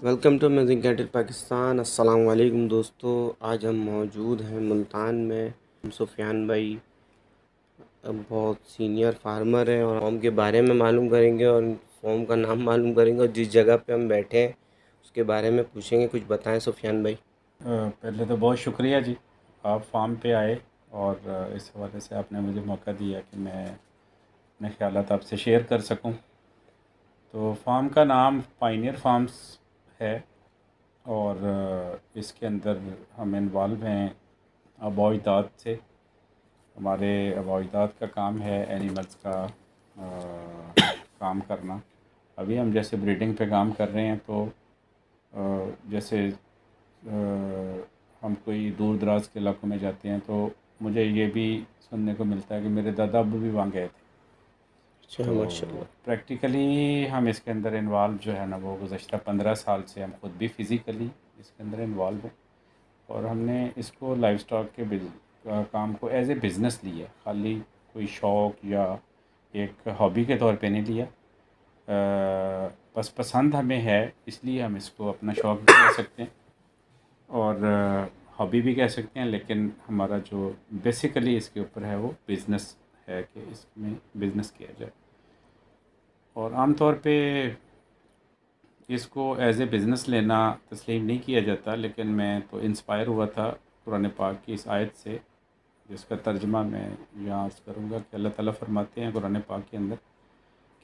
Welcome to amazing cattle Pakistan. अस्सलाम वालेकुम दोस्तों, आज हम मौजूद हैं मुल्तान में। सुफियान भाई अब बहुत सीनियर फार्मर हैं और फॉर्म के बारे में मालूम करेंगे और फॉर्म का नाम मालूम करेंगे और जिस जगह पे हम बैठे हैं उसके बारे में पूछेंगे। कुछ बताएं सुफियान भाई। पहले तो बहुत शुक्रिया जी, आप फार्म पे आए और इस हवाले से आपने मुझे मौका दिया कि मैं अपने ख़यालात आपसे शेयर कर सकूं। तो फार्म का नाम पायनियर फार्म्स है और इसके अंदर हम इन्वॉल्व हैं आबा-ओ-अजदाद से। हमारे आबा-ओ-अजदाद का काम है एनिमल्स का काम करना। अभी हम जैसे ब्रीडिंग पे काम कर रहे हैं तो जैसे हम कोई दूर दराज के इलाकों में जाते हैं तो मुझे ये भी सुनने को मिलता है कि मेरे दादा अब्बू भी वहाँ गए थे। अच्छा, तो माशाल्लाह। प्रैक्टिकली हम इसके अंदर इन्वॉल्व जो है ना, वो गुज़श्ता 15 साल से हम खुद भी फ़िज़िकली इसके अंदर इन्वॉल्व हैं और हमने इसको लाइव स्टॉक के काम को एज ए बिज़नेस लिया, खाली कोई शौक़ या एक हॉबी के तौर पे नहीं लिया। बस पसंद हमें है, इसलिए हम इसको अपना शौक़ भी कह सकते हैं और हॉबी भी कह सकते हैं, लेकिन हमारा जो बेसिकली इसके ऊपर है वो बिज़नेस है कि इसमें बिज़नेस किया जाए। और आम तौर पे इसको एज ए बिज़नेस लेना तस्लीम नहीं किया जाता, लेकिन मैं तो इंस्पायर हुआ था कुरान पाक की इस आयत से, जिसका तर्जुमा मैं यहाँ अर्ज़ करूँगा कि अल्लाह ताला फरमाते हैं कुरान पाक के अंदर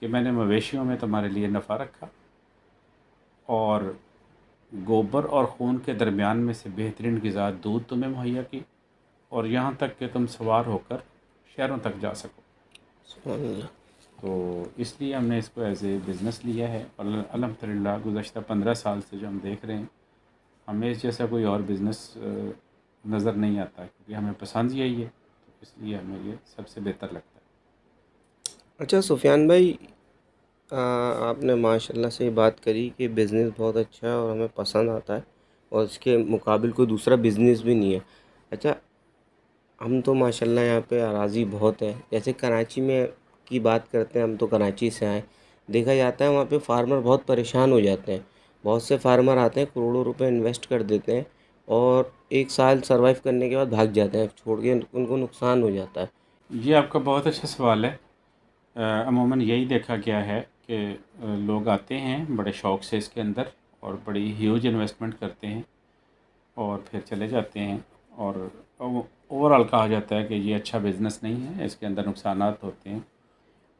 कि मैंने मवेशियों में तुम्हारे लिए नफ़ा रखा और गोबर और खून के दरमियान में से बेहतरीन ग़िज़ा दूध तुम्हें मुहैया की और यहाँ तक कि तुम सवार होकर शहरों तक जा सको। सुभान अल्लाह। तो इसलिए हमने इसको एज ए बिज़नेस लिया है और अल्हम्दुलिल्लाह गुज़श्ता 15 साल से जो हम देख रहे हैं, हमें इस जैसा कोई और बिज़नेस नज़र नहीं आता, क्योंकि हमें पसंद यही है, तो इसलिए हमें ये सबसे बेहतर लगता है। अच्छा सुफियान भाई, आपने माशाल्लाह से बात करी कि बिज़नेस बहुत अच्छा है और हमें पसंद आता है और इसके मुकाबिल कोई दूसरा बिज़नेस भी नहीं है। अच्छा, हम तो माशाल्लाह यहाँ पे अराज़ी बहुत है। जैसे कराची में की बात करते हैं, हम तो कराची से आए। देखा जाता है वहाँ पे फार्मर बहुत परेशान हो जाते हैं। बहुत से फार्मर आते हैं, करोड़ों रुपए इन्वेस्ट कर देते हैं और 1 साल सर्वाइव करने के बाद भाग जाते हैं, छोड़ के उनको नुकसान हो जाता है। ये आपका बहुत अच्छा सवाल है। अमूमन यही देखा गया है कि लोग आते हैं बड़े शौक़ से इसके अंदर और बड़ी ह्यूज इन्वेस्टमेंट करते हैं और फिर चले जाते हैं और ओवरऑल कहा जाता है कि ये अच्छा बिज़नेस नहीं है, इसके अंदर नुकसानात होते हैं।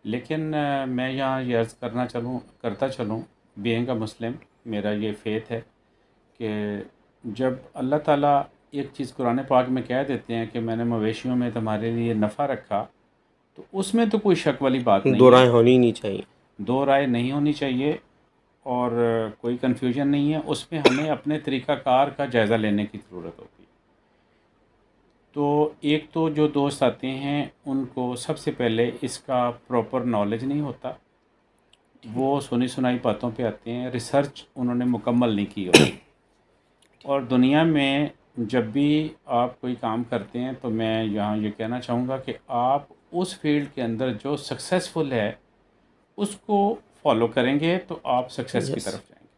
लेकिन मैं यहाँ ये अर्ज़ करता चलूँ, बीइंग अ मुस्लिम, मेरा ये फ़ेथ है कि जब अल्लाह ताला एक चीज़ कुरान पाक में कह देते हैं कि मैंने मवेशियों में तुम्हारे लिए नफ़ा रखा, तो उसमें तो कोई शक वाली बात नहीं दो है, राय होनी ही नहीं चाहिए। दो राय नहीं होनी चाहिए और कोई कन्फ्यूजन नहीं है। उसमें हमें अपने तरीक़ाकार का जायज़ा लेने की ज़रूरत होती है। तो एक तो जो दोस्त आते हैं उनको सबसे पहले इसका प्रॉपर नॉलेज नहीं होता, वो सुनी सुनाई बातों पे आते हैं, रिसर्च उन्होंने मुकम्मल नहीं की होती। और दुनिया में जब भी आप कोई काम करते हैं तो मैं यहाँ ये कहना चाहूँगा कि आप उस फील्ड के अंदर जो सक्सेसफुल है उसको फॉलो करेंगे तो आप सक्सेस की यस। तरफ जाएंगे।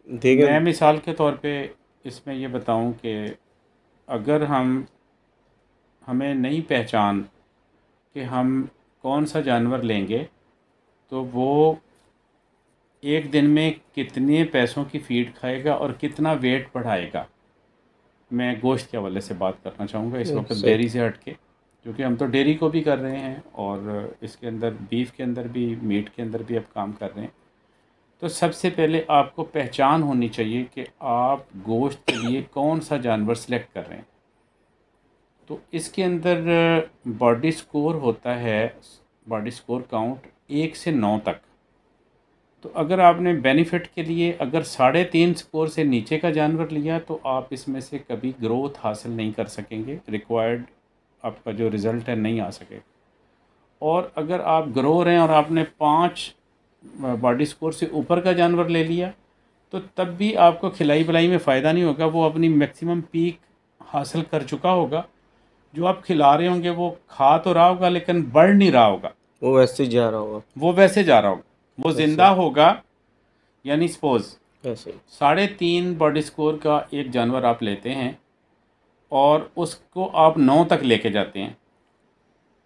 मैं देखें। मिसाल के तौर पे इसमें ये बताऊं कि अगर हमें नहीं पहचान कि हम कौन सा जानवर लेंगे तो वो एक दिन में कितने पैसों की फ़ीड खाएगा और कितना वेट बढ़ाएगा। मैं गोश्त के हवाले से बात करना चाहूँगा इस वक्त सही। डेयरी से हट के, क्योंकि हम तो डेयरी को भी कर रहे हैं और इसके अंदर बीफ के अंदर भी, मीट के अंदर भी अब काम कर रहे हैं। तो सबसे पहले आपको पहचान होनी चाहिए कि आप गोश्त के लिए कौन सा जानवर सेलेक्ट कर रहे हैं। तो इसके अंदर बॉडी स्कोर होता है, बॉडी स्कोर काउंट 1 से 9 तक। तो अगर आपने बेनिफिट के लिए अगर 3.5 स्कोर से नीचे का जानवर लिया तो आप इसमें से कभी ग्रोथ हासिल नहीं कर सकेंगे, रिक्वायर्ड आपका जो रिज़ल्ट है नहीं आ सकेगा। और अगर आप ग्रो रहे हैं और आपने 5 बॉडी स्कोर से ऊपर का जानवर ले लिया तो तब भी आपको खिलाई पिलाई में फ़ायदा नहीं होगा, वो अपनी मैक्सिमम पीक हासिल कर चुका होगा। जो आप खिला रहे होंगे वो खा तो रहा होगा लेकिन बढ़ नहीं रहा होगा, वो वैसे ही जा रहा होगा। वो वैसे जा रहा होगा, वो वैसे। ज़िंदा होगा यानी सपोज़ ऐसे ही। 3.5 बॉडी स्कोर का एक जानवर आप लेते हैं और उसको आप 9 तक लेके जाते हैं,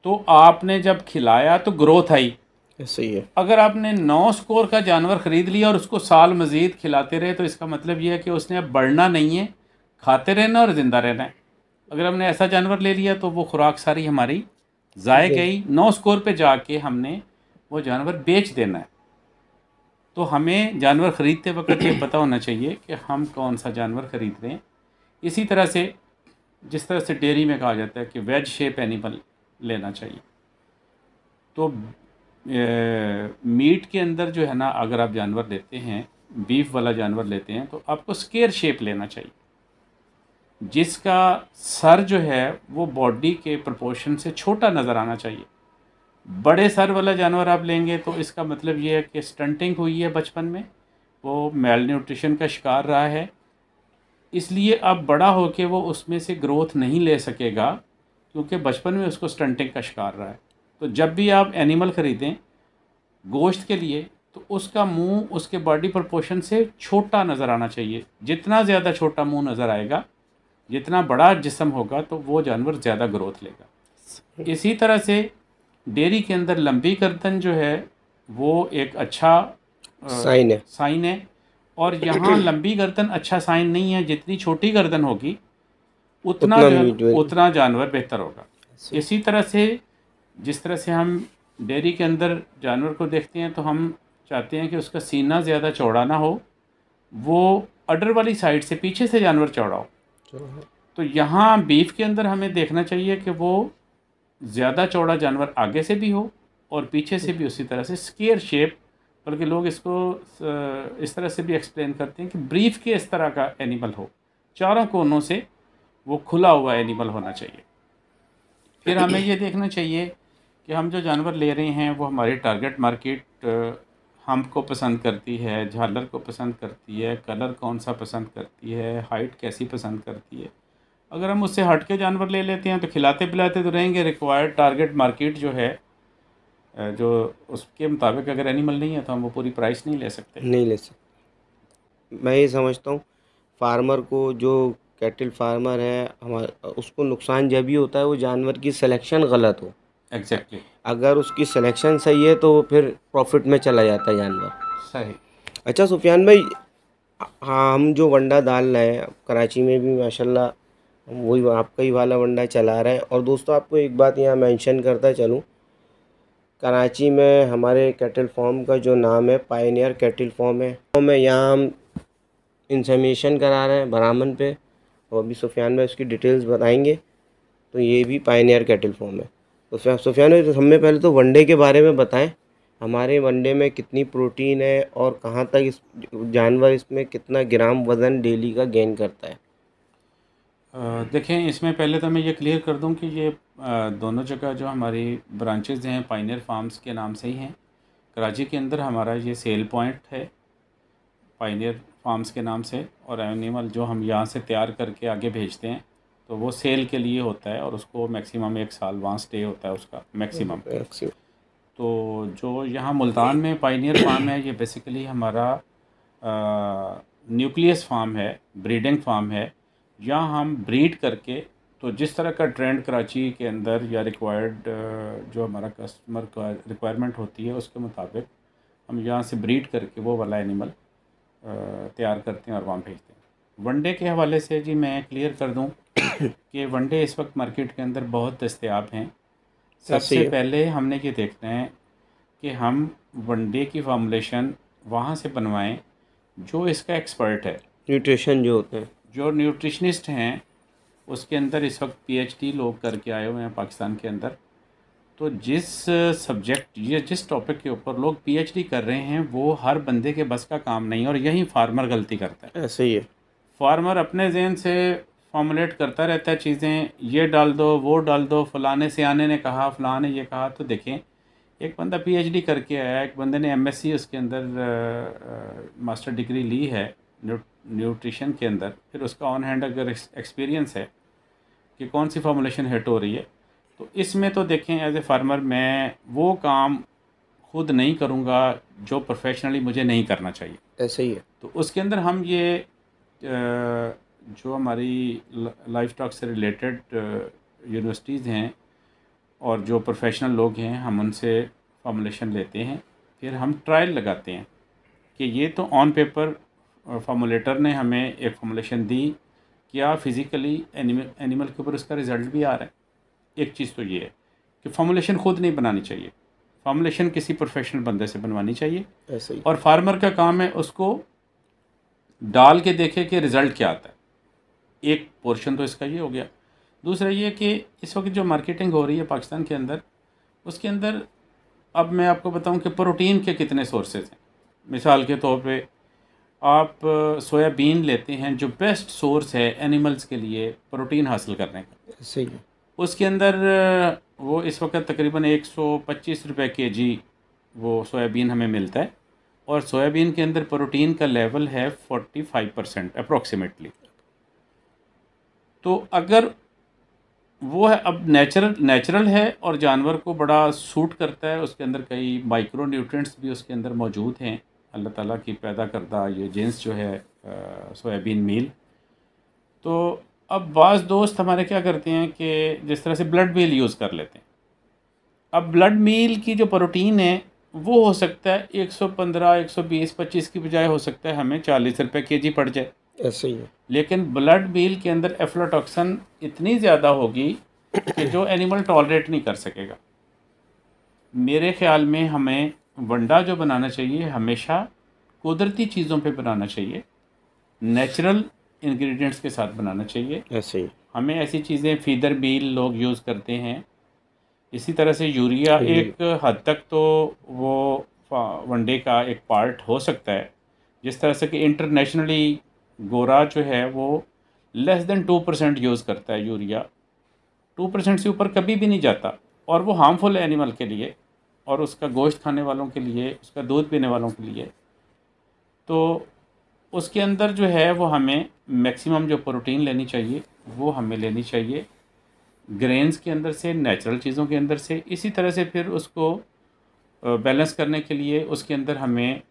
तो आपने जब खिलाया तो ग्रोथ आई। ऐसे ही है। अगर आपने 9 स्कोर का जानवर ख़रीद लिया और उसको साल मज़ीद खिलाते रहे, तो इसका मतलब ये है कि उसने अब बढ़ना नहीं है, खाते रहना और ज़िंदा रहना है। अगर हमने ऐसा जानवर ले लिया तो वो खुराक सारी हमारी ज़ाय जी। गई, 9 स्कोर पे जाके हमने वो जानवर बेच देना है। तो हमें जानवर ख़रीदते वक्त ये पता होना चाहिए कि हम कौन सा जानवर ख़रीद रहे हैं। इसी तरह से जिस तरह से डेयरी में कहा जाता है कि वेज शेप एनिमल लेना चाहिए, तो मीट के अंदर जो है ना, अगर आप जानवर लेते हैं, बीफ वाला जानवर लेते हैं, तो आपको स्क्वायर शेप लेना चाहिए, जिसका सर जो है वो बॉडी के प्रोपोर्शन से छोटा नज़र आना चाहिए। बड़े सर वाला जानवर आप लेंगे तो इसका मतलब ये है कि स्टंटिंग हुई है बचपन में, वो मेल न्यूट्रिशन का शिकार रहा है, इसलिए अब बड़ा होके वो उसमें से ग्रोथ नहीं ले सकेगा, क्योंकि बचपन में उसको स्टंटिंग का शिकार रहा है। तो जब भी आप एनिमल ख़रीदें गोश्त के लिए, तो उसका मुंह उसके बॉडी प्रोपोर्शन से छोटा नज़र आना चाहिए। जितना ज़्यादा छोटा मुंह नज़र आएगा, जितना बड़ा जिस्म होगा, तो वो जानवर ज़्यादा ग्रोथ लेगा। इसी तरह से डेयरी के अंदर लंबी गर्दन जो है वो एक अच्छा साइन है। साइन है, और यहाँ लंबी गर्दन अच्छा साइन नहीं है। जितनी छोटी गर्दन होगी उतना मीट उतना जानवर बेहतर होगा। ऐसे। इसी तरह से जिस तरह से हम डेयरी के अंदर जानवर को देखते हैं, तो हम चाहते हैं कि उसका सीना ज़्यादा चौड़ा ना हो, वो अडर वाली साइड से पीछे से जानवर चौड़ा हो। तो यहाँ बीफ के अंदर हमें देखना चाहिए कि वो ज़्यादा चौड़ा जानवर आगे से भी हो और पीछे से भी उसी तरह से स्क्वायर शेप, बल्कि लोग इसको इस तरह से भी एक्सप्लेन करते हैं कि ब्रीफ के इस तरह का एनिमल हो, चारों कोनों से वो खुला हुआ एनिमल होना चाहिए। फिर हमें ये देखना चाहिए कि हम जो जानवर ले रहे हैं वो हमारी टारगेट मार्केट हमको पसंद करती है, झालर को पसंद करती है, कलर कौन सा पसंद करती है, हाइट कैसी पसंद करती है। अगर हम उससे हट के जानवर ले लेते हैं तो खिलाते पिलाते तो रहेंगे, रिक्वायर्ड टारगेट मार्केट जो है जो उसके मुताबिक अगर एनिमल नहीं है तो हम वो पूरी प्राइस नहीं ले सकते। नहीं ले सकते। मैं ये समझता हूँ फार्मर को, जो कैटल फार्मर है हमारा, उसको नुकसान जब भी होता है वो जानवर की सिलेक्शन गलत हो। एग्जैक्टली। अगर उसकी सिलेक्शन सही है तो वो फिर प्रॉफिट में चला जाता है जानवर। सही। अच्छा सुफियान भाई, हाँ, हम जो वंडा डाल रहे हैं कराची में भी माशाल्लाह, हम वही आपका ही वाला वंडा चला रहे हैं। और दोस्तों आपको एक बात यहाँ मेंशन करता चलूँ, कराची में हमारे कैटल फार्म का जो नाम है पायनियर कैटल फार्म है। तो मैं यहाँ हम इंसेमिनेशन करा रहे हैं बरामन पे, और अभी सुफियान भाई उसकी डिटेल्स बताएंगे। तो ये भी पायनियर कैटल फार्म है। तो सुफियान भाई, तो हमें पहले तो वनडे के बारे में बताएं, हमारे वनडे में कितनी प्रोटीन है और कहाँ तक इस जानवर इसमें कितना ग्राम वज़न डेली का गेन करता है। देखें, इसमें पहले तो मैं ये क्लियर कर दूं कि ये दोनों जगह जो हमारी ब्रांचेज़ हैं पायनियर फार्म्स के नाम से ही हैं। कराची के अंदर हमारा ये सेल पॉइंट है पायनियर फार्म्स के नाम से, और एनिमल जो हम यहाँ से तैयार करके आगे भेजते हैं तो वो सेल के लिए होता है, और उसको मैक्सिमम 1 साल वहाँ स्टे होता है उसका मैक्सिमम। तो जो यहाँ मुल्तान में पायनियर फार्म है, ये बेसिकली हमारा न्यूक्लियस फार्म है, ब्रीडिंग फार्म है। यहाँ हम ब्रीड करके, तो जिस तरह का ट्रेंड कराची के अंदर या रिक्वायर्ड जो हमारा कस्टमर का रिक्वायरमेंट होती है उसके मुताबिक हम यहाँ से ब्रीड करके वो वाला एनिमल तैयार करते हैं और वहाँ भेजते हैं। वनडे के हवाले से जी मैं क्लियर कर दूँ कि वनडे इस वक्त मार्केट के अंदर बहुत दस्तयाब हैं। सबसे पहले हमने ये देखना है कि हम वनडे की फार्मूलेशन वहाँ से बनवाएं जो इसका एक्सपर्ट है। न्यूट्रिशन जो होते हैं, जो न्यूट्रिशनिस्ट हैं, उसके अंदर इस वक्त पीएचडी लोग करके आए हुए हैं पाकिस्तान के अंदर। तो जिस सब्जेक्ट या जिस टॉपिक के ऊपर लोग पीएचडी कर रहे हैं वो हर बंदे के बस का काम नहीं है, और यही फार्मर गलती करता है। ऐसे ही है। फार्मर अपने जहन से फॉर्मुलेट करता रहता है चीज़ें, ये डाल दो, वो डाल दो, फलाने से आने ने कहा, फलां ने ये कहा। तो देखें, एक बंदा पीएचडी करके आया, एक बंदे ने एमएससी उसके अंदर मास्टर डिग्री ली है न्यूट्रिशन के अंदर, फिर उसका ऑन हैंड अगर एक्सपीरियंस है कि कौन सी फॉर्मुलेशन हिट हो रही है, तो इसमें तो देखें एज ए फार्मर मैं वो काम खुद नहीं करूँगा जो प्रोफेशनली मुझे नहीं करना चाहिए। ऐसे ही है। तो उसके अंदर हम ये जो हमारी लाइफ स्टॉक से रिलेटेड यूनिवर्सिटीज़ हैं और जो प्रोफेशनल लोग हैं, हम उनसे फॉर्मुलेशन लेते हैं, फिर हम ट्रायल लगाते हैं कि ये तो ऑन पेपर फार्मूलेटर ने हमें एक फॉर्मुलेशन दी, क्या फिज़िकली एनिमल के ऊपर उसका रिज़ल्ट भी आ रहा है। एक चीज़ तो ये है कि फॉर्मुलेशन खुद नहीं बनानी चाहिए, फॉर्मुलेशन किसी प्रोफेशनल बंदे से बनवानी चाहिए, ऐसे ही। और फार्मर का काम है उसको डाल के देखे कि रिज़ल्ट क्या आता है। एक पोर्शन तो इसका ये हो गया। दूसरा ये कि इस वक्त जो मार्केटिंग हो रही है पाकिस्तान के अंदर, उसके अंदर अब मैं आपको बताऊं कि प्रोटीन के कितने सोर्सेज हैं। मिसाल के तौर पे आप सोयाबीन लेते हैं, जो बेस्ट सोर्स है एनिमल्स के लिए प्रोटीन हासिल करने का। ऐसे ही है। उसके अंदर वो इस वक्त तकरीबन 125 रुपये केजी वो सोयाबीन हमें मिलता है, और सोयाबीन के अंदर प्रोटीन का लेवल है 45% अप्रॉक्सीमेटली। तो अगर वो है, अब नेचुरल नेचुरल है और जानवर को बड़ा सूट करता है, उसके अंदर कई माइक्रो न्यूट्रिएंट्स भी उसके अंदर मौजूद हैं, अल्लाह ताला की पैदा करदा ये जिन्स जो है सोयाबीन मील। तो अब बाज़ दोस्त हमारे क्या करते हैं कि जिस तरह से ब्लड मील यूज़ कर लेते हैं। अब ब्लड मील की जो प्रोटीन है वो हो सकता है 115, 120, 25 की बजाय हो सकता है हमें 40 रुपये केजी पड़ जाए। ऐसे ही है। लेकिन ब्लड मील के अंदर एफ्लाटॉक्सिन इतनी ज़्यादा होगी कि जो एनिमल टॉलरेट नहीं कर सकेगा। मेरे ख़्याल में हमें वंडा जो बनाना चाहिए हमेशा कुदरती चीज़ों पे बनाना चाहिए, नेचुरल इंग्रेडिएंट्स के साथ बनाना चाहिए। ऐसे ही। हमें ऐसी चीज़ें फीदर मील लोग यूज़ करते हैं। इसी तरह से यूरिया ये एक हद तक तो वो वनडे का एक पार्ट हो सकता है। जिस तरह से कि इंटरनेशनली गोरा जो है वो लेस देन 2% यूज़ करता है यूरिया, 2% से ऊपर कभी भी नहीं जाता, और वो हार्मफुल है एनिमल के लिए और उसका गोश्त खाने वालों के लिए, उसका दूध पीने वालों के लिए। तो उसके अंदर जो है वो हमें मैक्सिमम जो प्रोटीन लेनी चाहिए वो हमें लेनी चाहिए ग्रेन्स के अंदर से, नेचुरल चीज़ों के अंदर से। इसी तरह से फिर उसको बैलेंस करने के लिए उसके अंदर हमें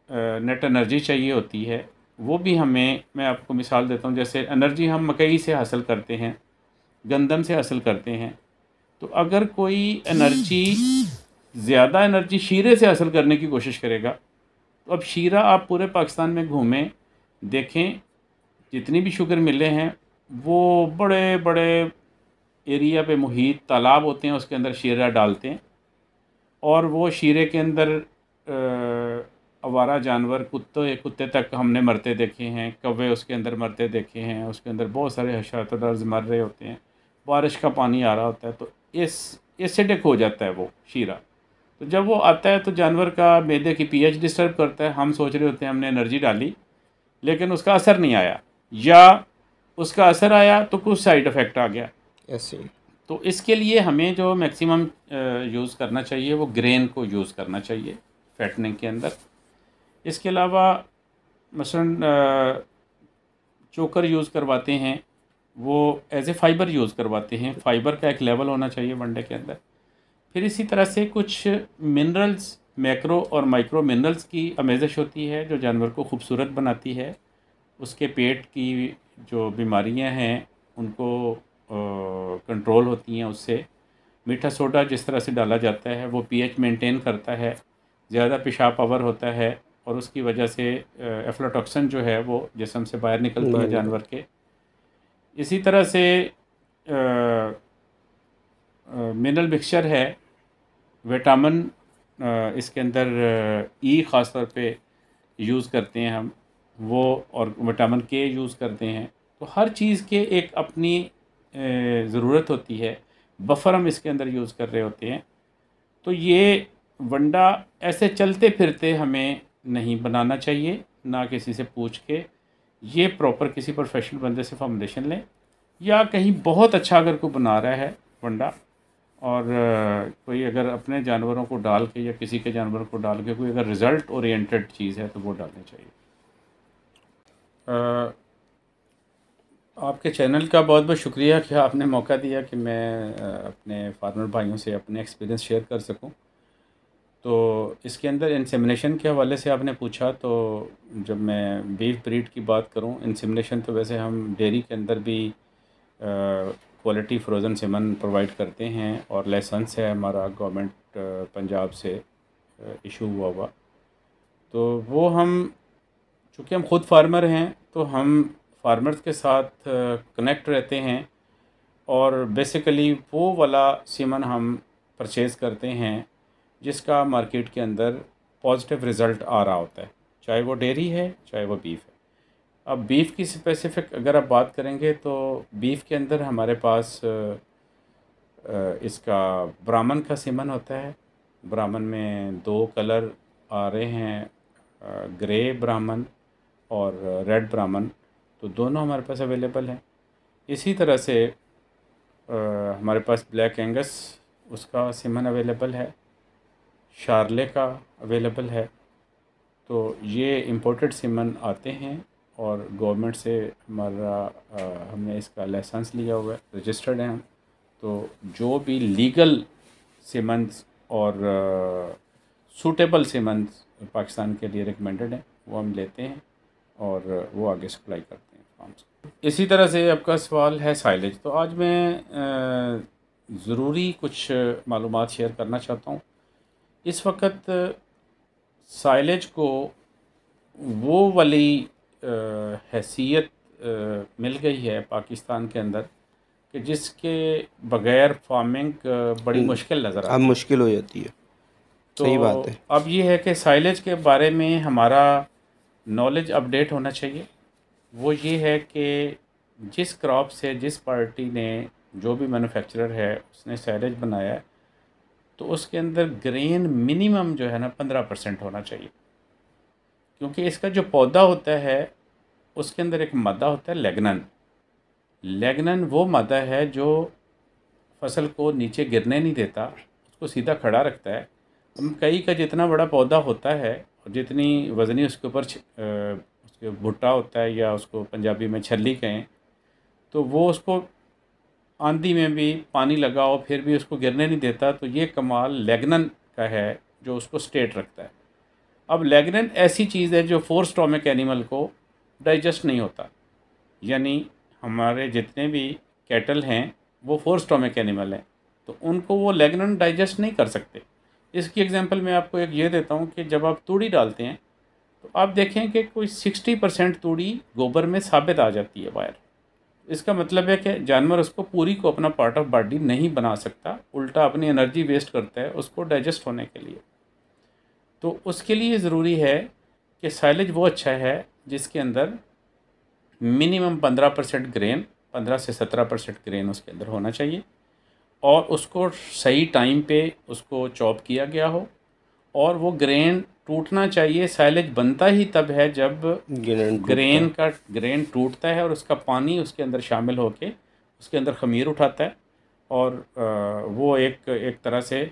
नेट एनर्जी चाहिए होती है। वो भी हमें, मैं आपको मिसाल देता हूँ, जैसे एनर्जी हम मकई से हासिल करते हैं, गंदम से हासिल करते हैं। तो अगर कोई एनर्जी ज़्यादा एनर्जी शीरे से हासिल करने की कोशिश करेगा, तो अब शीरा आप पूरे पाकिस्तान में घूमें देखें, जितनी भी शुगर मिलें हैं वो बड़े बड़े एरिया पे मुहित तालाब होते हैं, उसके अंदर शीरा डालते हैं, और वो शीरे के अंदर आवारा जानवर, कुत्ते कुत्ते तक हमने मरते देखे हैं, कौवे उसके अंदर मरते देखे हैं, उसके अंदर बहुत सारे हशरात मर रहे होते हैं, बारिश का पानी आ रहा होता है, तो इस एसिडिक हो जाता है वो शीरा। तो जब वो आता है तो जानवर का मैदे की पीएच डिस्टर्ब करता है। हम सोच रहे होते हैं हमने एनर्जी डाली, लेकिन उसका असर नहीं आया, या उसका असर आया तो कुछ साइड इफ़ेक्ट आ गया। ऐसे ही। तो इसके लिए हमें जो मैक्सिमम यूज़ करना चाहिए वो ग्रेन को यूज़ करना चाहिए फैटनिंग के अंदर। इसके अलावा मसलन चोकर यूज़ करवाते हैं, वो एज ए फ़ाइबर यूज़ करवाते हैं। फ़ाइबर का एक लेवल होना चाहिए वनडे के अंदर। फिर इसी तरह से कुछ मिनरल्स, मैक्रो और माइक्रो मिनरल्स की आमेज़श होती है जो जानवर को खूबसूरत बनाती है। उसके पेट की जो बीमारियां हैं उनको कंट्रोल होती हैं उससे। मीठा सोडा जिस तरह से डाला जाता है वो पीएच मेंटेन करता है, ज़्यादा पेशाब पावर होता है, और उसकी वजह से एफ्लाटॉक्सिन जो है वो जिस्म से बाहर निकलती है बाहर निकल। जानवर के। इसी तरह से मिनरल मिक्सचर है, विटामिन इसके अंदर ई ख़ास तौर पे यूज़ करते हैं हम वो, और विटामिन के यूज़ करते हैं। तो हर चीज़ के एक अपनी ज़रूरत होती है। बफर हम इसके अंदर यूज़ कर रहे होते हैं। तो ये वंडा ऐसे चलते फिरते हमें नहीं बनाना चाहिए, ना किसी से पूछ के। ये प्रॉपर किसी प्रोफेशनल बंदे से फॉर्मुलेशन लें, या कहीं बहुत अच्छा अगर कोई बना रहा है वंडा, और कोई अगर अपने जानवरों को डाल के या किसी के जानवरों को डाल के कोई अगर रिज़ल्ट ओरिएंटेड चीज़ है तो वो डालनी चाहिए। आपके चैनल का बहुत बहुत शुक्रिया कि आपने मौका दिया कि मैं अपने फार्मर भाइयों से अपने एक्सपीरियंस शेयर कर सकूं। तो इसके अंदर इंसेमिनेशन के हवाले से आपने पूछा, तो जब मैं बीफ ब्रीड की बात करूं, इंसेमिनेशन तो वैसे हम डेयरी के अंदर भी क्वालिटी फ्रोज़न सेमन प्रोवाइड करते हैं और लाइसेंस है हमारा गवर्नमेंट पंजाब से इशू हुआ हुआ। तो वो हम, चूँकि हम ख़ुद फार्मर हैं, तो हम फार्मर्स के साथ कनेक्ट रहते हैं और बेसिकली वो वाला सीमन हम परचेज़ करते हैं जिसका मार्केट के अंदर पॉजिटिव रिज़ल्ट आ रहा होता है, चाहे वो डेयरी है चाहे वो बीफ है। अब बीफ की स्पेसिफ़िक अगर आप बात करेंगे तो बीफ के अंदर हमारे पास इसका ब्राह्मण का सीमन होता है। ब्राह्मण में दो कलर आ रहे हैं, ग्रे ब्राह्मण और रेड ब्राह्मण, तो दोनों हमारे पास अवेलेबल हैं। इसी तरह से हमारे पास ब्लैक एंगस उसका सीमन अवेलेबल है, शार्ले का अवेलेबल है। तो ये इंपोर्टेड सीमन आते हैं और गवर्नमेंट से हमारा हमने इसका लाइसेंस लिया हुआ है, रजिस्टर्ड हैं हम। तो जो भी लीगल सीमंस और सूटेबल सीमंस पाकिस्तान के लिए रिकमेंडेड हैं वो हम लेते हैं और वो आगे सप्लाई करते हैं फार्म्स को। इसी तरह से आपका सवाल है साइलेज, तो आज मैं ज़रूरी कुछ मालूमात शेयर करना चाहता हूँ। इस वक्त साइलेज को वो वाली हैसियत मिल गई है पाकिस्तान के अंदर कि जिसके बग़ैर फार्मिंग बड़ी मुश्किल नज़र अब आती है। मुश्किल हो जाती है। सही बात तो है। अब ये है कि साइलेज के बारे में हमारा नॉलेज अपडेट होना चाहिए। वो ये है कि जिस क्रॉप से जिस पार्टी ने, जो भी मैन्युफैक्चरर है उसने साइलेज बनाया है, तो उसके अंदर ग्रेन मिनिमम जो है ना 15% होना चाहिए। क्योंकि इसका जो पौधा होता है उसके अंदर एक मादा होता है लेग्नन। लेग्नन वो मादा है जो फसल को नीचे गिरने नहीं देता, उसको सीधा खड़ा रखता है। कई का जितना बड़ा पौधा होता है और जितनी वज़नी उसके ऊपर उसके भुट्टा होता है, या उसको पंजाबी में छल्ली कहें, तो वो उसको आंधी में भी पानी लगाओ फिर भी उसको गिरने नहीं देता। तो ये कमाल लेग्नन का है जो उसको स्ट्रेट रखता है। अब लेग्नन ऐसी चीज़ है जो फोर स्टोमिक एनिमल को डाइजेस्ट नहीं होता, यानी हमारे जितने भी कैटल हैं वो फोर स्टोमिक एनिमल हैं, तो उनको वो लेग्नन डाइजेस्ट नहीं कर सकते। इसकी एग्जांपल मैं आपको एक ये देता हूँ कि जब आप तूड़ी डालते हैं तो आप देखें कि कोई 60% तूड़ी गोबर में साबित आ जाती है वायर। इसका मतलब है कि जानवर उसको पूरी को अपना पार्ट ऑफ बॉडी नहीं बना सकता, उल्टा अपनी एनर्जी वेस्ट करता है उसको डाइजेस्ट होने के लिए। तो उसके लिए ज़रूरी है कि साइलेज वो अच्छा है जिसके अंदर मिनिमम 15% ग्रेन, 15 से 17% ग्रेन उसके अंदर होना चाहिए, और उसको सही टाइम पे उसको चॉप किया गया हो, और वो ग्रेन टूटना चाहिए। साइलेज बनता ही तब है जब ग्रेन टूटता है और उसका पानी उसके अंदर शामिल होके उसके अंदर ख़मीर उठाता है, और वो एक तरह से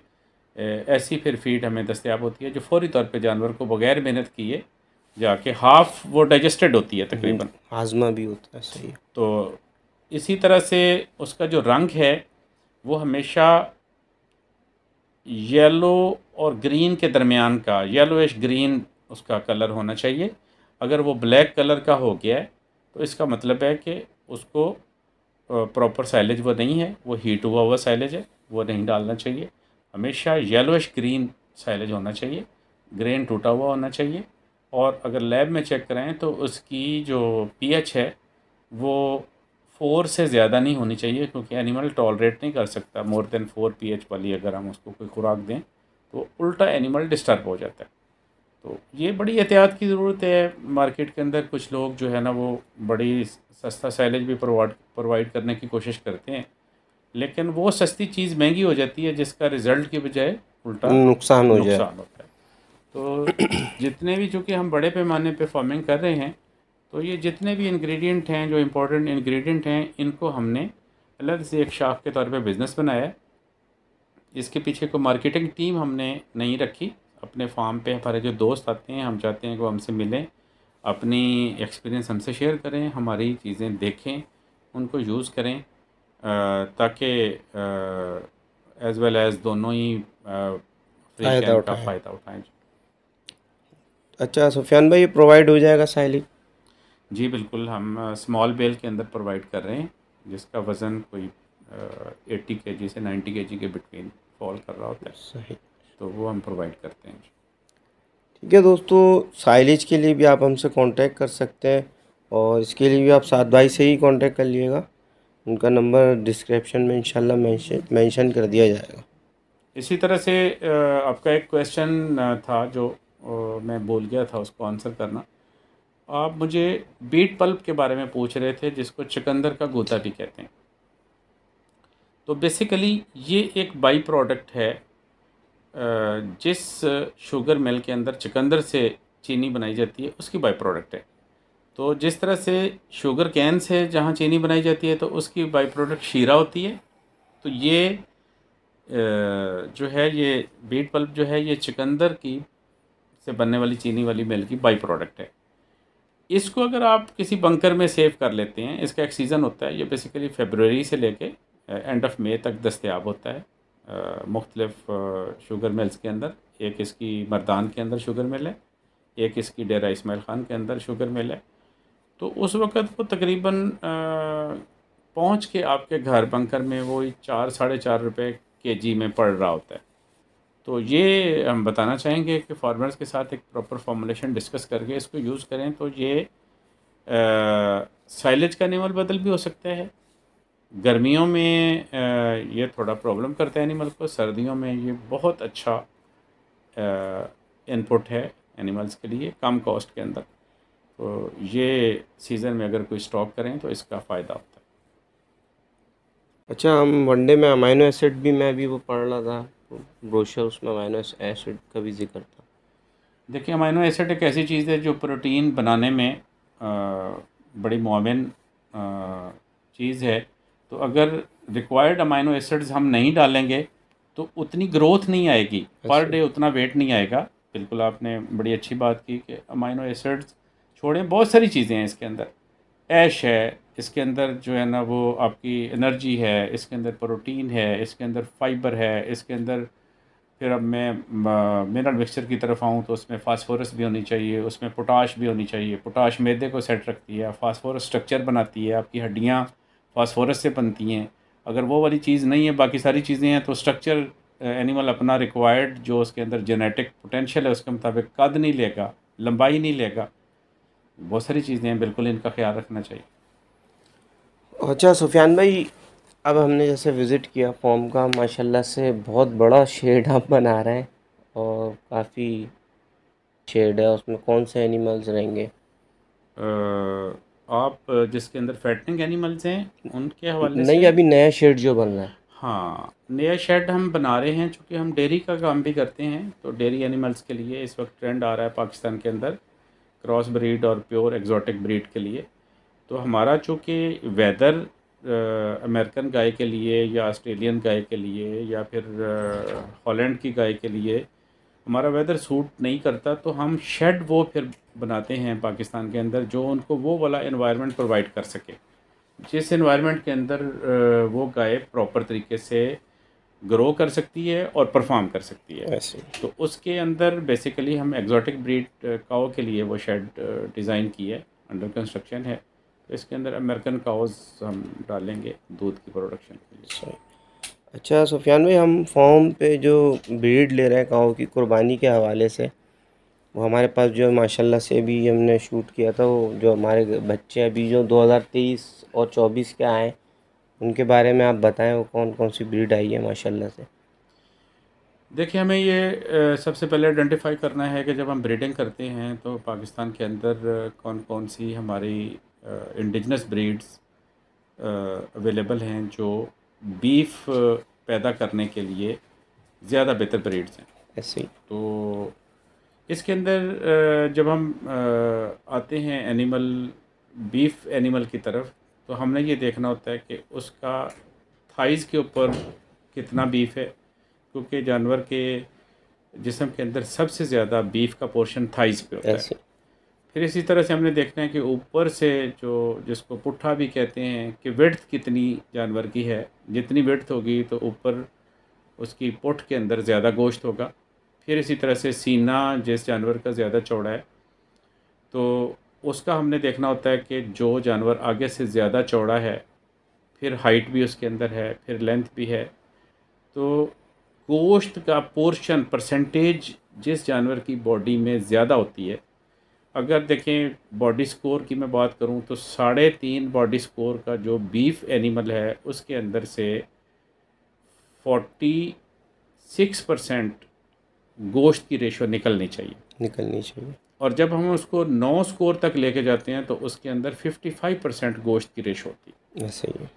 ऐसी फिर फीड हमें दस्तयाब होती है जो फौरी तौर पे जानवर को बग़ैर मेहनत किए जाके हाफ़ वो डाइजेस्टेड होती है तकरीबन, हाजमा भी होता है। सही है। तो इसी तरह से उसका जो रंग है वो हमेशा येलो और ग्रीन के दरमियान का, येलोइश ग्रीन उसका कलर होना चाहिए। अगर वो ब्लैक कलर का हो गया है तो इसका मतलब है कि उसको प्रॉपर साइलेज वो नहीं है, वो हीट हुआ हुआ साइलेज है, वो नहीं डालना चाहिए। हमेशा येलोइश ग्रीन साइलेज होना चाहिए, ग्रेन टूटा हुआ होना चाहिए, और अगर लैब में चेक कराएं तो उसकी जो पीएच है वो 4 से ज़्यादा नहीं होनी चाहिए, क्योंकि एनिमल टॉलरेट नहीं कर सकता मोर देन 4 पीएच वाली अगर हम उसको कोई खुराक दें तो उल्टा एनिमल डिस्टर्ब हो जाता है। तो ये बड़ी एहतियात की ज़रूरत है। मार्केट के अंदर कुछ लोग जो है ना वो बड़ी सस्ता साइलेज भी प्रोवाइड करने की कोशिश करते हैं, लेकिन वो सस्ती चीज़ महंगी हो जाती है जिसका रिज़ल्ट के बजाय उल्टा नुकसान हो जाए। नुकसान होता है। तो जितने भी, चूँकि हम बड़े पैमाने पे फार्मिंग कर रहे हैं, तो ये जितने भी इंग्रेडिएंट हैं, जो इम्पोर्टेंट इंग्रेडिएंट हैं, इनको हमने अलग से एक शाख के तौर पे बिज़नेस बनाया है। इसके पीछे कोई मार्केटिंग टीम हमने नहीं रखी। अपने फार्म पे हमारे जो दोस्त आते हैं, हम चाहते हैं कि वो हमसे मिलें, अपनी एक्सपीरियंस हमसे शेयर करें, हमारी चीज़ें देखें, उनको यूज़ करें, ताकि एज़ वेल एज़ दोनों ही फ्री फ़ायदा कैन का उठाएँ। फ़ायदा उठाएं। अच्छा सुफियान भाई, ये प्रोवाइड हो जाएगा साइलेज? जी बिल्कुल, हम स्मॉल बेल के अंदर प्रोवाइड कर रहे हैं, जिसका वज़न कोई 80 kg से 90 kg के बिटवीन फॉल कर रहा होता है, सही। तो वो हम प्रोवाइड करते हैं। ठीक है दोस्तों, साइलेज के लिए भी आप हमसे कांटेक्ट कर सकते हैं, और इसके लिए भी आप साद भाई से ही कांटेक्ट कर लीजिएगा। उनका नंबर डिस्क्रिप्शन में इंशाल्लाह मेंशन कर दिया जाएगा। इसी तरह से आपका एक क्वेश्चन था जो मैं भूल गया था उसको आंसर करना। आप मुझे बीट पल्प के बारे में पूछ रहे थे, जिसको चुकंदर का गूदा भी कहते हैं। तो बेसिकली ये एक बाई प्रोडक्ट है, जिस शुगर मिल के अंदर चुकंदर से चीनी बनाई जाती है उसकी बाई प्रोडक्ट है। तो जिस तरह से शुगर कैन से जहाँ चीनी बनाई जाती है तो उसकी बाई प्रोडक्ट शीरा होती है, तो ये जो है ये बीट पल्प जो है ये चुकंदर की से बनने वाली चीनी वाली मिल की बाई प्रोडक्ट है। इसको अगर आप किसी बंकर में सेव कर लेते हैं, इसका एक सीज़न होता है, ये बेसिकली फरवरी से लेके एंड ऑफ मई तक दस्तयाब होता है मुख्तलिफ शुगर मिल्स के अंदर। एक इसकी मर्दान के अंदर शुगर मिल है, एक इसकी डेरा इस्माइल ख़ान के अंदर शुगर मिल है। तो उस वक़्त वो तकरीबन पहुँच के आपके घर बंकर में वो 4-4.5 रुपए केजी में पड़ रहा होता है। तो ये हम बताना चाहेंगे कि फार्मर्स के साथ एक प्रॉपर फॉर्मुलेशन डिस्कस करके इसको यूज़ करें तो ये साइलेज का एनिमल बदल भी हो सकता है। गर्मियों में ये थोड़ा प्रॉब्लम करता है एनिमल को, सर्दियों में ये बहुत अच्छा इनपुट है एनिमल्स के लिए कम कॉस्ट के अंदर। तो ये सीज़न में अगर कोई स्टॉक करें तो इसका फ़ायदा होता है। अच्छा, हम वनडे में अमाइनो एसिड भी, मैं भी वो पढ़ रहा था ब्रोशर, उसमें अमाइनो एसिड का भी जिक्र था। देखिए, अमाइनो एसिड एक ऐसी चीज़ है जो प्रोटीन बनाने में बड़ी मुआविन चीज़ है। तो अगर रिक्वायर्ड अमाइनो एसिड्स हम नहीं डालेंगे तो उतनी ग्रोथ नहीं आएगी, पर ऐसे। डे उतना वेट नहीं आएगा। बिल्कुल आपने बड़ी अच्छी बात की कि अमाइनो एसिड्स छोड़ें, बहुत सारी चीज़ें हैं इसके अंदर। ऐश है इसके अंदर, जो है ना वो आपकी एनर्जी है, इसके अंदर प्रोटीन है, इसके अंदर फाइबर है, इसके अंदर फिर अब मैं मिनरल मिक्सचर की तरफ आऊँ तो उसमें फास्फोरस भी होनी चाहिए, उसमें पोटाश भी होनी चाहिए। पोटाश मैदे को सेट रखती है, फास्फोरस स्ट्रक्चर बनाती है, आपकी हड्डियाँ फास्फोरस से बनती हैं। अगर वो वाली चीज़ नहीं है, बाकी सारी चीज़ें हैं, तो स्ट्रक्चर एनिमल अपना रिक्वायर्ड जो उसके अंदर जेनेटिक पोटेंशियल है उसके मुताबिक कद नहीं लेगा, लंबाई नहीं लेगा। बहुत सारी चीज़ें हैं, बिल्कुल इनका ख्याल रखना चाहिए। अच्छा सुफियान भाई, अब हमने जैसे विज़िट किया फॉर्म का, माशाल्लाह से बहुत बड़ा शेड आप बना रहे हैं, और काफ़ी शेड है, उसमें कौन से एनिमल्स रहेंगे? आप जिसके अंदर फैटनिंग एनिमल्स हैं उनके हवाले नहीं, से। अभी नया शेड जो बन रहा है। हाँ, नया शेड हम बना रहे हैं, चूँकि हम डेयरी का काम भी करते हैं, तो डेयरी एनिमल्स के लिए इस वक्त ट्रेंड आ रहा है पाकिस्तान के अंदर क्रॉस ब्रीड और प्योर एग्जॉटिक ब्रीड के लिए। तो हमारा चूँकि वेदर अमेरिकन गाय के लिए या ऑस्ट्रेलियन गाय के लिए या फिर हॉलैंड की गाय के लिए हमारा वेदर सूट नहीं करता, तो हम शेड वो फिर बनाते हैं पाकिस्तान के अंदर जो उनको वो वाला एनवायरनमेंट प्रोवाइड कर सके, जिस एनवायरनमेंट के अंदर वो गाय प्रॉपर तरीके से ग्रो कर सकती है और परफॉर्म कर सकती है। ऐसे। तो उसके अंदर बेसिकली हम एग्जॉटिक ब्रीड काओ के लिए वो शेड डिज़ाइन की है, अंडर कंस्ट्रक्शन है। तो इसके अंदर अमेरिकन काउस हम डालेंगे दूध की प्रोडक्शन के लिए। सही। अच्छा सुफियान भाई, हम फॉर्म पे जो ब्रीड ले रहे हैं काऊ की कुर्बानी के हवाले से, वो हमारे पास जो माशाल्लाह से अभी हमने शूट किया था, वो जो हमारे बच्चे अभी जो 2023 और 24 के आए, उनके बारे में आप बताएं, वो कौन कौन सी ब्रीड आई है माशाल्लाह से? देखिए, हमें ये सबसे पहले आइडेंटिफाई करना है कि जब हम ब्रीडिंग करते हैं तो पाकिस्तान के अंदर कौन कौन सी हमारी इंडिजिनस ब्रीड्स अवेलेबल हैं जो बीफ पैदा करने के लिए ज़्यादा बेहतर ब्रीड्स हैं। ऐसे ही। तो इसके अंदर जब हम आते हैं एनिमल बीफ एनिमल की तरफ, तो हमने ये देखना होता है कि उसका थाइज़ के ऊपर कितना बीफ है, क्योंकि जानवर के जिस्म के अंदर सबसे ज़्यादा बीफ का पोर्शन थाइज़ पे होता है। ऐसे। फिर इसी तरह से हमने देखना है कि ऊपर से जो जिसको पुट्ठा भी कहते हैं कि विड्थ कितनी जानवर की है, जितनी विड्थ होगी तो ऊपर उसकी पुठ के अंदर ज़्यादा गोश्त होगा। फिर इसी तरह से सीना जिस जानवर का ज़्यादा चौड़ा है तो उसका हमने देखना होता है कि जो जानवर आगे से ज़्यादा चौड़ा है, फिर हाइट भी उसके अंदर है, फिर लेंथ भी है, तो गोश्त का पोर्शन परसेंटेज जिस जानवर की बॉडी में ज़्यादा होती है, अगर देखें बॉडी स्कोर की मैं बात करूं तो 3.5 बॉडी स्कोर का जो बीफ एनिमल है उसके अंदर से 46% गोश्त की रेशो निकलनी चाहिए। निकलनी चाहिए। और जब हम उसको 9 स्कोर तक लेके जाते हैं तो उसके अंदर 55% गोश्त की रेशो होती है। ऐसे ही है।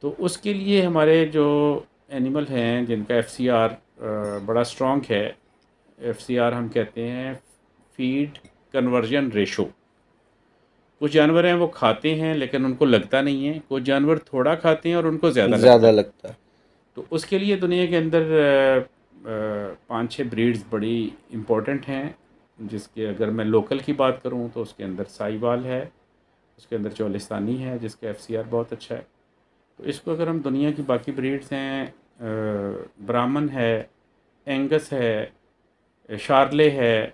तो उसके लिए हमारे जो एनिमल हैं जिनका एफसीआर बड़ा स्ट्रॉन्ग है, एफसीआर हम कहते हैं फीड कन्वर्जन रेशो। कुछ जानवर हैं वो खाते हैं लेकिन उनको लगता नहीं है, कुछ जानवर थोड़ा खाते हैं और उनको ज़्यादा लगता है। लगता है। तो उसके लिए दुनिया के अंदर 5-6 ब्रीड्स बड़ी इम्पोर्टेंट हैं, जिसके अगर मैं लोकल की बात करूं तो उसके अंदर साहिवाल है, उसके अंदर चोलिस्तानी है जिसका एफसीआर बहुत अच्छा है। तो इसको अगर हम दुनिया की बाकी ब्रीड्स हैं, ब्राह्मण है, एंगस है, शार्ले है,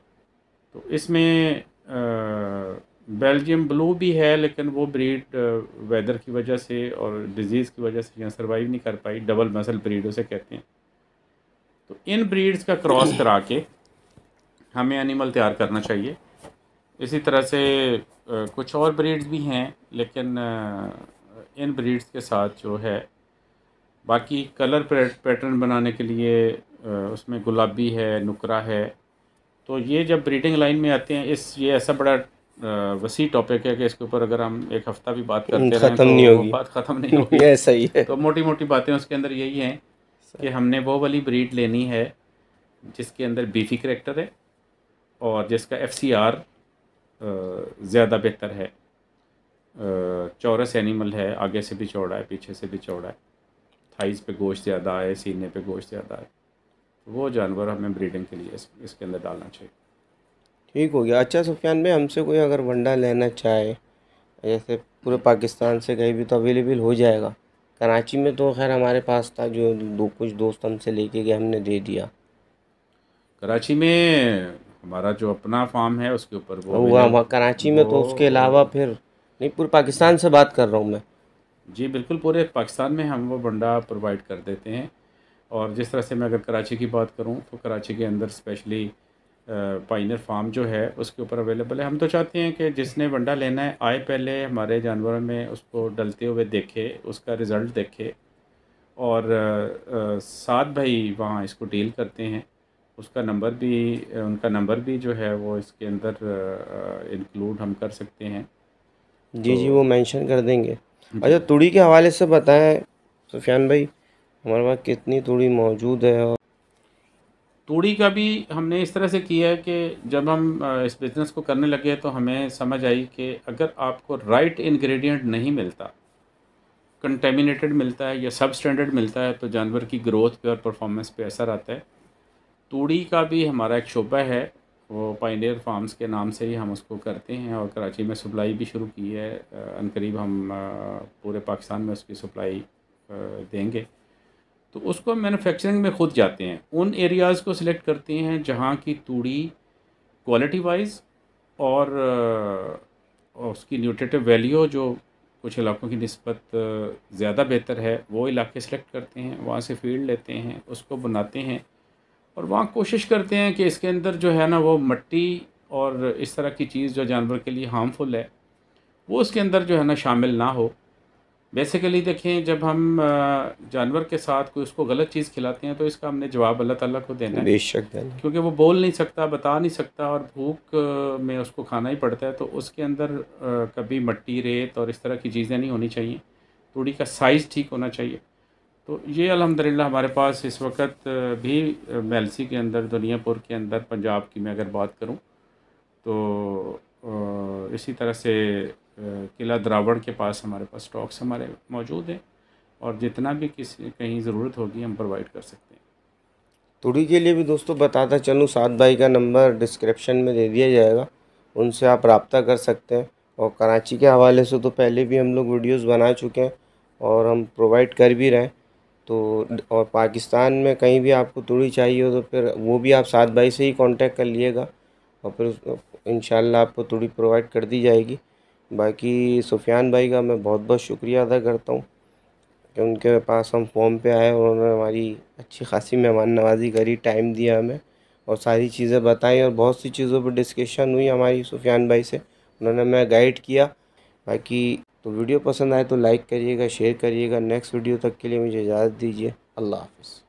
तो इसमें बेल्जियम ब्लू भी है लेकिन वो ब्रीड वेदर की वजह से और डिज़ीज़ की वजह से यहाँ सर्वाइव नहीं कर पाई, डबल मसल ब्रीड उसे कहते हैं। तो इन ब्रीड्स का क्रॉस करा के हमें एनिमल तैयार करना चाहिए। इसी तरह से कुछ और ब्रीड्स भी हैं लेकिन इन ब्रीड्स के साथ जो है बाकी कलर पैटर्न बनाने के लिए उसमें गुलाबी है, नुकरा है। तो ये जब ब्रीडिंग लाइन में आते हैं, ये ऐसा बड़ा वसी टॉपिक है कि इसके ऊपर अगर हम एक हफ़्ता भी बात करते रहें ख़त्म तो नहीं वो होगी। बात ख़त्म नहीं होगी। ऐसा ही है। तो मोटी मोटी बातें उसके अंदर यही हैं कि हमने वो वाली ब्रीड लेनी है जिसके अंदर बीफी करैक्टर है और जिसका एफसीआर ज़्यादा बेहतर है, चौरस एनिमल है, आगे से भी चौड़ा है, पीछे से भी चौड़ा है, थाइस पे गोश्त ज़्यादा है, सीने पे गोश्त ज़्यादा है, तो वो जानवर हमें ब्रीडिंग के लिए इसके अंदर डालना चाहिए। ठीक हो गया। अच्छा सुफियान भाई, हमसे कोई अगर वंडा लेना चाहे, जैसे पूरे पाकिस्तान से कहीं भी, तो अवेलेबल हो जाएगा? कराची में तो खैर हमारे पास था, जो कुछ दोस्त हमसे लेके गए, हमने दे दिया। कराची में हमारा जो अपना फार्म है उसके ऊपर वो हुआ अवेलेबल वहाँ कराची में, तो उसके अलावा वो फिर नहीं, पूरे पाकिस्तान से बात कर रहा हूँ मैं। जी बिल्कुल, पूरे पाकिस्तान में हम वो बंडा प्रोवाइड कर देते हैं। और जिस तरह से मैं अगर कराची की बात करूं तो कराची के अंदर स्पेशली पाइनर फार्म जो है उसके ऊपर अवेलेबल है। हम तो चाहते हैं कि जिसने बंडा लेना है आए, पहले हमारे जानवरों में उसको डलते हुए देखे, उसका रिज़ल्ट देखे, और साथ भाई वहाँ इसको डील करते हैं। उसका नंबर भी, उनका नंबर भी जो है वो इसके अंदर इंक्लूड हम कर सकते हैं। जी तो जी, वो मेंशन कर देंगे। जी, अच्छा, तूड़ी के हवाले से बताएं सुफियान भाई, हमारे पास कितनी तूड़ी मौजूद है? और तूड़ी का भी हमने इस तरह से किया है कि जब हम इस बिज़नेस को करने लगे तो हमें समझ आई कि अगर आपको राइट इंग्रेडिएंट नहीं मिलता, कंटेमिनेटेड मिलता है या सब स्टैंडर्ड मिलता है, तो जानवर की ग्रोथ पे और परफॉर्मेंस पे असर आता है। तूड़ी का भी हमारा एक शोबा है, वो पाइनियर फार्म्स के नाम से ही हम उसको करते हैं और कराची में सप्लाई भी शुरू की है। अनकरीब हम पूरे पाकिस्तान में उसकी सप्लाई देंगे। तो उसको मैन्युफैक्चरिंग में खुद जाते हैं, उन एरियाज़ को सिलेक्ट करते हैं जहाँ की तूड़ी क्वालिटी वाइज और उसकी न्यूट्रिटिव वैल्यू जो कुछ इलाकों की निस्बत ज़्यादा बेहतर है, वो इलाके सेलेक्ट करते हैं, वहाँ से फील्ड लेते हैं, उसको बनाते हैं और वहाँ कोशिश करते हैं कि इसके अंदर जो है ना वो मिट्टी और इस तरह की चीज़ जो जानवर के लिए हार्मफुल है वो उसके अंदर जो है ना शामिल ना हो। बेसिकली देखें, जब हम जानवर के साथ कोई उसको गलत चीज़ खिलाते हैं तो इसका हमने जवाब अल्लाह ताला को देना है, बेशक देना। क्योंकि वो बोल नहीं सकता, बता नहीं सकता और भूख में उसको खाना ही पड़ता है। तो उसके अंदर कभी मिट्टी, रेत और इस तरह की चीज़ें नहीं होनी चाहिए। तूड़ी का साइज़ ठीक होना चाहिए। तो ये अल्हम्दुलिल्लाह हमारे पास इस वक्त भी मेलसी के अंदर, दुनियापुर के अंदर, पंजाब की मैं अगर बात करूं तो इसी तरह से किला द्रावड़ के पास हमारे पास स्टॉक्स हमारे मौजूद हैं और जितना भी किसी कहीं ज़रूरत होगी हम प्रोवाइड कर सकते हैं। तूड़ी के लिए भी दोस्तों बताता चलूँ, साद भाई का नंबर डिस्क्रिप्शन में दे दिया जाएगा, उनसे आप रब्ता कर सकते हैं। और कराची के हवाले से तो पहले भी हम लोग वीडियोस बना चुके हैं और हम प्रोवाइड कर भी रहे हैं। तो और पाकिस्तान में कहीं भी आपको तूड़ी चाहिए हो तो फिर वो भी आप साद भाई से ही कांटेक्ट कर लिएगा, और फिर इंशाल्लाह आपको तूड़ी प्रोवाइड कर दी जाएगी। बाकी सुफियान भाई का मैं बहुत बहुत शुक्रिया अदा करता हूँ कि उनके पास हम फ़ोन पे आए और उन्होंने हमारी अच्छी खासी मेहमान नवाज़ी करी, टाइम दिया हमें और सारी चीज़ें बताई, और बहुत सी चीज़ों पर डिस्कशन हुई हमारी सुफियान भाई से, उन्होंने हमें गाइड किया। बाकी तो वीडियो पसंद आए तो लाइक करिएगा, शेयर करिएगा। नेक्स्ट वीडियो तक के लिए मुझे इजाज़त दीजिए। अल्लाह हाफ़िज़।